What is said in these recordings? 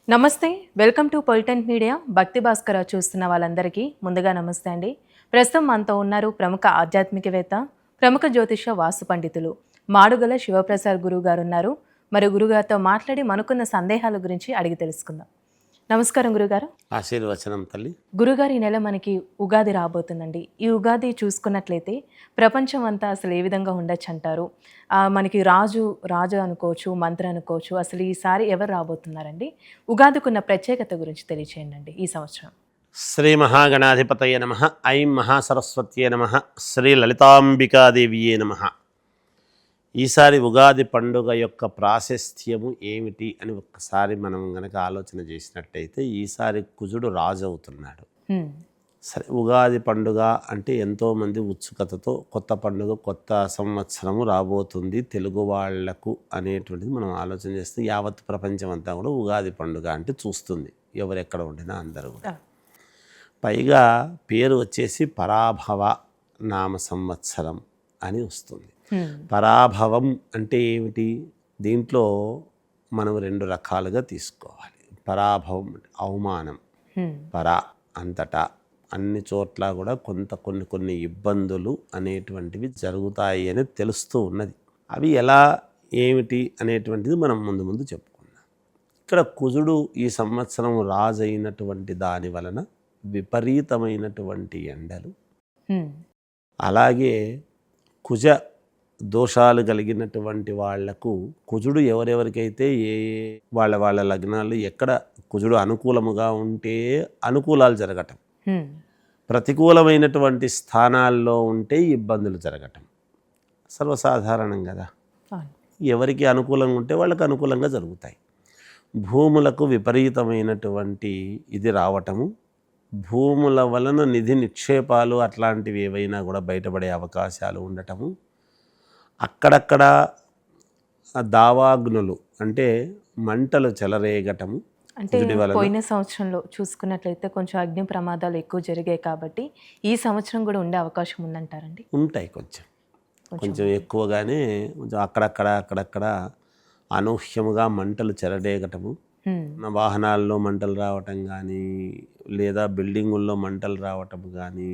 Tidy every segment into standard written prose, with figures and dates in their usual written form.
నమస్తే. Welcome to Politent media. భక్తి భాస్కర చూస్తున్న వాళ్ళందరికీ ముందుగా నమస్తే అండి. ప్రస్తుతం మనతో ఉన్నారు ప్రముఖ ఆధ్యాత్మికవేత్త, ప్రముఖ జ్యోతిష వాస్తు పండితులు మాడుగుల శివప్రసాద్ గురువు గారు ఉన్నారు. మరి గురుగారితో మాట్లాడి మనకున్న సందేహాల గురించి అడిగి తెలుసుకుందాం. నమస్కారం గురుగారు. ఆశీర్వచనం తల్లి. గురుగారు, ఈ నెల మనకి ఉగాది రాబోతుందండి. ఈ ఉగాది చూసుకున్నట్లయితే ప్రపంచం అంతా అసలు ఏ విధంగా ఉండొచ్చు అంటారు? మనకి రాజు అనుకోవచ్చు, మంత్రి అనుకోవచ్చు. అసలు ఈసారి ఎవరు రాబోతున్నారండి? ఉగాదికున్న ప్రత్యేకత గురించి తెలియచేయండి ఈ సంవత్సరం. శ్రీ మహాగణాధిపతయ నమ. ఐం మహాసరస్వత్యే నమ. శ్రీ లలితాంబికాదేవియే నమ. ఈసారి ఉగాది పండుగ యొక్క ప్రాశస్త్యము ఏమిటి అని ఒక్కసారి మనం గనక ఆలోచన చేసినట్టయితే ఈసారి కుజుడు రాజు అవుతున్నాడు. సరే, ఉగాది పండుగ అంటే ఎంతోమంది ఉత్సుకతతో కొత్త పండుగ, కొత్త సంవత్సరము రాబోతుంది తెలుగు వాళ్లకు అనేటువంటిది మనం ఆలోచన చేస్తే యావత్ ప్రపంచం అంతా కూడా ఉగాది పండుగ అంటే చూస్తుంది, ఎవరెక్కడ ఉండినా అందరూ కూడా. పైగా పేరు వచ్చేసి పరాభవ నామ సంవత్సరం అని వస్తుంది. పరాభవం అంటే ఏమిటి? దీంట్లో మనం రెండు రకాలుగా తీసుకోవాలి. పరాభవం అంటే అవమానం, పరా అంతటా అన్ని చోట్ల కూడా కొన్ని ఇబ్బందులు అనేటువంటివి జరుగుతాయి అని తెలుస్తూ ఉన్నది. అవి ఎలా ఏమిటి అనేటువంటిది మనం ముందు చెప్పుకున్నాం. ఇక్కడ కుజుడు ఈ సంవత్సరం రాజు అయినటువంటి దాని వలన విపరీతమైనటువంటి ఎండలు, అలాగే కుజ దోషాలు కలిగినటువంటి వాళ్లకు కుజుడు ఎవరెవరికైతే వాళ్ళ లగ్నాలు ఎక్కడ కుజుడు అనుకూలముగా ఉంటే అనుకూలాలు జరగటం, ప్రతికూలమైనటువంటి స్థానాల్లో ఉంటే ఇబ్బందులు జరగటం సర్వసాధారణం కదా. ఎవరికి అనుకూలంగా ఉంటే వాళ్ళకి అనుకూలంగా జరుగుతాయి. భూములకు విపరీతమైనటువంటి ఇది రావటము, భూముల వలన నిధి నిక్షేపాలు అట్లాంటివి ఏవైనా కూడా బయటపడే అవకాశాలు ఉండటము, అక్కడక్కడ దావాగ్నులు అంటే మంటలు చెలరేగటము. అంటే పోయిన సంవత్సరంలో చూసుకున్నట్లయితే కొంచెం అగ్ని ప్రమాదాలు ఎక్కువ జరిగాయి కాబట్టి ఈ సంవత్సరం కూడా ఉండే అవకాశం ఉందంటారండి? ఉంటాయి, కొంచెం ఎక్కువగానే. కొంచెం అక్కడక్కడ అనూహ్యముగా మంటలు చెలరేగటము, వాహనాల్లో మంటలు రావటం కానీ, లేదా బిల్డింగుల్లో మంటలు రావటం కానీ,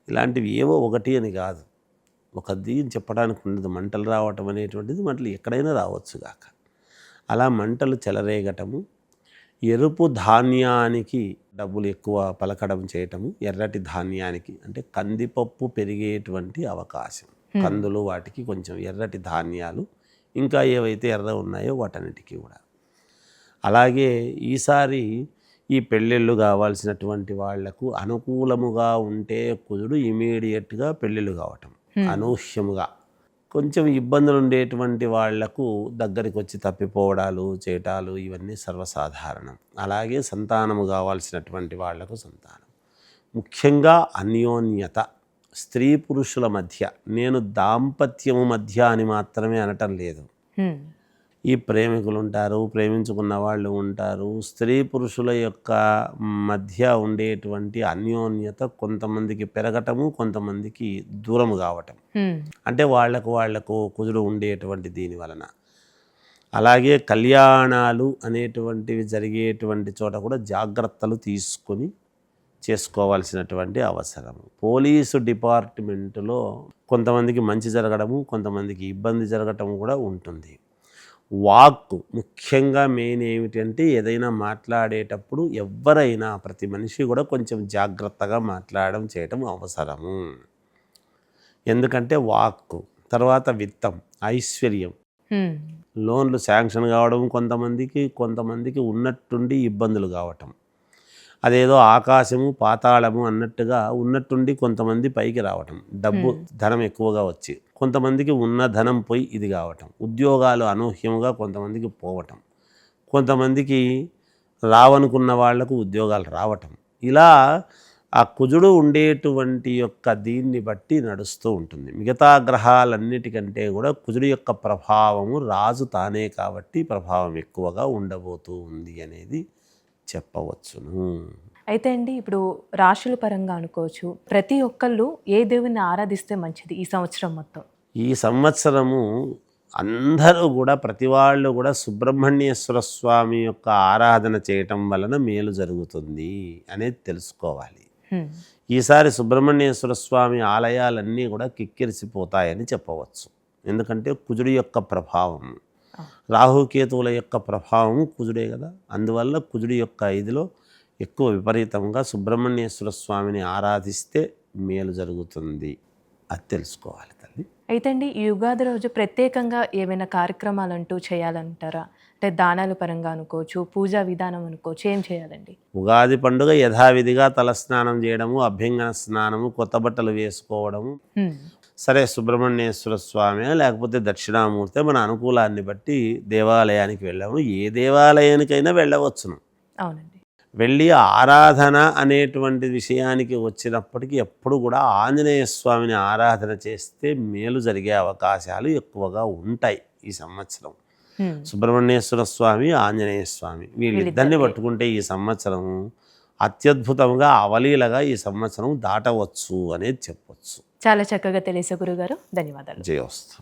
ఇలాంటివి ఏవో ఒకటి అని కాదు, ఒకది చెప్పడానికి ఉండదు. మంటలు రావటం అనేటువంటిది మంటలు ఎక్కడైనా రావచ్చు గాక. అలా మంటలు చెలరేగటము, ఎరుపు ధాన్యానికి డబ్బులు ఎక్కువ పలకడం చేయటము, ఎర్రటి ధాన్యానికి అంటే కందిపప్పు పెరిగేటువంటి అవకాశం, కందులు వాటికి కొంచెం ఎర్రటి ధాన్యాలు, ఇంకా ఏవైతే ఎర్ర ఉన్నాయో వాటన్నిటికీ కూడా. అలాగే ఈసారి ఈ పెళ్ళిళ్ళు కావాల్సినటువంటి వాళ్లకు అనుకూలముగా ఉంటే కుజుడు ఇమీడియట్గా పెళ్ళిళ్ళు కావటం, అనూహ్యముగా. కొంచెం ఇబ్బందులు ఉండేటువంటి వాళ్లకు దగ్గరికి వచ్చి తప్పిపోవడాలు చేయటాలు ఇవన్నీ సర్వసాధారణం. అలాగే సంతానము కావాల్సినటువంటి వాళ్లకు సంతానం, ముఖ్యంగా అన్యోన్యత స్త్రీ పురుషుల మధ్య. నేను దాంపత్యము మధ్య అని మాత్రమే అనటం లేదు. ఈ ప్రేమికులు ఉంటారు, ప్రేమించుకున్న వాళ్ళు ఉంటారు. స్త్రీ పురుషుల యొక్క మధ్య ఉండేటువంటి అన్యోన్యత కొంతమందికి పెరగటము, కొంతమందికి దూరము కావటం, అంటే వాళ్లకు కుజుడు ఉండేటువంటి దీని వలన. అలాగే కళ్యాణాలు అనేటువంటివి జరిగేటువంటి చోట కూడా జాగ్రత్తలు తీసుకొని చేసుకోవాల్సినటువంటి అవసరం. పోలీసు డిపార్ట్మెంటులో కొంతమందికి మంచి జరగడము, కొంతమందికి ఇబ్బంది జరగటం కూడా ఉంటుంది. వాక్కు ముఖ్యంగా మెయిన్ ఏమిటంటే ఏదైనా మాట్లాడేటప్పుడు ఎవరైనా ప్రతి మనిషి కూడా కొంచెం జాగ్రత్తగా మాట్లాడడం చేయటం అవసరము. ఎందుకంటే వాక్కు తర్వాత విత్తం, ఐశ్వర్యం, లోన్లు శాంక్షన్ కావడం కొంతమందికి ఉన్నట్టుండి ఇబ్బందులు కావటం, అదేదో ఆకాశము పాతాళము అన్నట్టుగా ఉన్నట్టుండి కొంతమంది పైకి రావటం, డబ్బు ధనం ఎక్కువగా వచ్చి కొంతమందికి ఉన్న ధనం పోయి ఇది కావటం, ఉద్యోగాలు అనూహ్యంగా కొంతమందికి పోవటం, కొంతమందికి రావనుకున్న వాళ్లకు ఉద్యోగాలు రావటం. ఇలా ఆ కుజుడు ఉండేటువంటి యొక్క దీన్ని బట్టి నడుస్తూ ఉంటుంది. మిగతా గ్రహాలన్నిటికంటే కూడా కుజుడు యొక్క ప్రభావము రాజు తానే కాబట్టి ప్రభావం ఎక్కువగా ఉండబోతూ ఉంది అనేది చెప్పవచ్చును. అయితే అండి, ఇప్పుడు రాశుల పరంగా అనుకోవచ్చు, ప్రతి ఒక్కళ్ళు ఏ దేవుని ఆరాధిస్తే మంచిది ఈ సంవత్సరం మొత్తం? ఈ సంవత్సరము అందరూ కూడా ప్రతి వాళ్ళు కూడా సుబ్రహ్మణ్యేశ్వర స్వామి యొక్క ఆరాధన చేయటం వలన మేలు జరుగుతుంది అనేది తెలుసుకోవాలి. ఈసారి సుబ్రహ్మణ్యేశ్వర స్వామి ఆలయాలన్నీ కూడా కిక్కిరిసిపోతాయని చెప్పవచ్చు. ఎందుకంటే కుజుడి యొక్క ప్రభావం, రాహుకేతువుల యొక్క ప్రభావం కుజుడే కదా. అందువల్ల కుజుడి యొక్క ఇదిలో ఎక్కువ విపరీతంగా సుబ్రహ్మణ్యేశ్వర స్వామిని ఆరాధిస్తే మేలు జరుగుతుంది. అది తెలుసుకోవాలి తల్లి. అయితే అండి, ఈ యుగాది రోజు ప్రత్యేకంగా ఏమైనా కార్యక్రమాలు అంటూ చేయాలంటారా? అంటే దానాల పరంగా అనుకోవచ్చు, పూజా విధానం అనుకోవచ్చు, ఏం చేయాలండి? ఉగాది పండుగ యథావిధిగా తలస్నానం చేయడము, అభ్యంగన స్నానము, కొత్త బట్టలు వేసుకోవడము. సరే, సుబ్రహ్మణ్యేశ్వర స్వామి లేకపోతే దక్షిణామూర్తి మన అనుకూలాన్ని బట్టి దేవాలయానికి వెళ్ళాము. ఏ దేవాలయానికైనా వెళ్ళవచ్చును. అవునండి. వెళ్ళి ఆరాధన అనేటువంటి విషయానికి వచ్చినప్పటికీ ఎప్పుడు కూడా ఆంజనేయ స్వామిని ఆరాధన చేస్తే మేలు జరిగే అవకాశాలు ఎక్కువగా ఉంటాయి ఈ సంవత్సరం. సుబ్రహ్మణ్యేశ్వర స్వామి, ఆంజనేయ స్వామి వీళ్ళిద్దరిని పట్టుకుంటే ఈ సంవత్సరం అత్యద్భుతంగా అవలీలగా ఈ సంవత్సరం దాటవచ్చు అనేది చెప్పవచ్చు. చాలా చక్కగా తెలిసే గురుగారు, ధన్యవాదాలు. జయోస్తు.